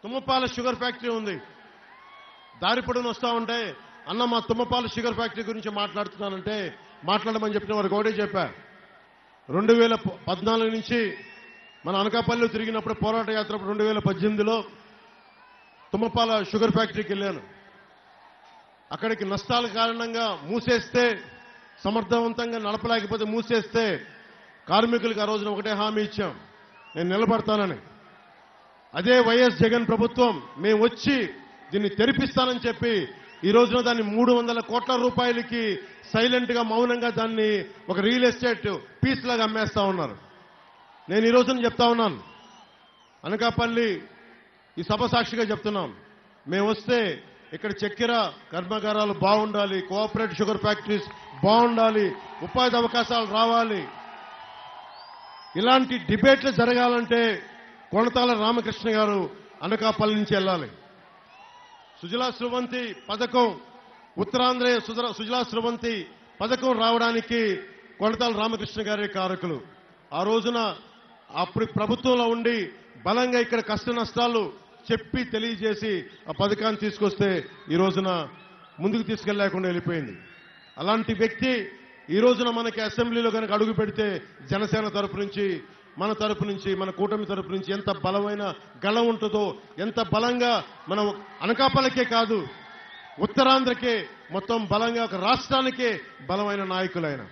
Thummapala sugar factory ఉంది. దారి పొడవున వస్తా ఉంటే అన్న మా తుమ్మపాల షుగర్ ఫ్యాక్టరీ గురించి మాట్లాడుతున్నానంటే మాట్లాడమని చెప్పిన వారికి ఒకటే చెప్పా. 2014 నుంచి మన అనకాపల్లిలో తిరిగినప్పుడు పోరాట యాత్ర 2018లో తుమ్మపాల షుగర్ ఫ్యాక్టరీకి వెళ్ళాను. అక్కడికి నష్టాల కారణంగా మూసేస్తే, సమర్థవంతంగా నడపలేకపోతే మూసేస్తే కార్మికులకు ఆ రోజున ఒకటే హామీ ఇచ్చాం, నేను నిలబడతానని. అదే వైఎస్ జగన్ ప్రభుత్వం మేము వచ్చి దీన్ని తెరిపిస్తానని చెప్పి ఈ రోజున దాన్ని 300 కోట్ల రూపాయలకి సైలెంట్ గా మౌనంగా దాన్ని ఒక రియల్ ఎస్టేట్ పీస్ లాగా అమ్మేస్తా ఉన్నారు. నేను ఈ రోజున చెప్తా ఉన్నాను, అనకాపల్లి ఈ సభ సాక్షిగా చెప్తున్నాం, మేము వస్తే ఇక్కడ చక్కెర కర్మాగారాలు బాగుండాలి, కోఆపరేటివ్ షుగర్ ఫ్యాక్టరీస్ బాగుండాలి, ఉపాధి అవకాశాలు రావాలి. ఇలాంటి డిబేట్లు జరగాలంటే కొణతాల రామకృష్ణ గారు అనకాపల్లి నుంచి వెళ్ళాలి. సుజలా స్రవంతి పథకం, ఉత్తరాంధ్ర సుజలా స్రవంతి పథకం రావడానికి కొణతాల రామకృష్ణ గారే కారకులు. ఆ రోజున అప్పుడు ప్రభుత్వంలో ఉండి బలంగా ఇక్కడ కష్ట నష్టాలు చెప్పి తెలియజేసి ఆ పథకాన్ని తీసుకొస్తే ఈ రోజున ముందుకు తీసుకెళ్లేకుండా వెళ్ళిపోయింది. అలాంటి వ్యక్తి ఈ రోజున మనకి అసెంబ్లీలో కనుక అడుగు పెడితే జనసేన తరపు నుంచి, మన తరపు నుంచి, మన కూటమి తరపు నుంచి ఎంత బలమైన గళం ఉంటుందో, ఎంత బలంగా మనం అనకాపల్లికే కాదు ఉత్తరాంధ్రకే మొత్తం బలంగా ఒక రాష్ట్రానికే బలమైన నాయకులైన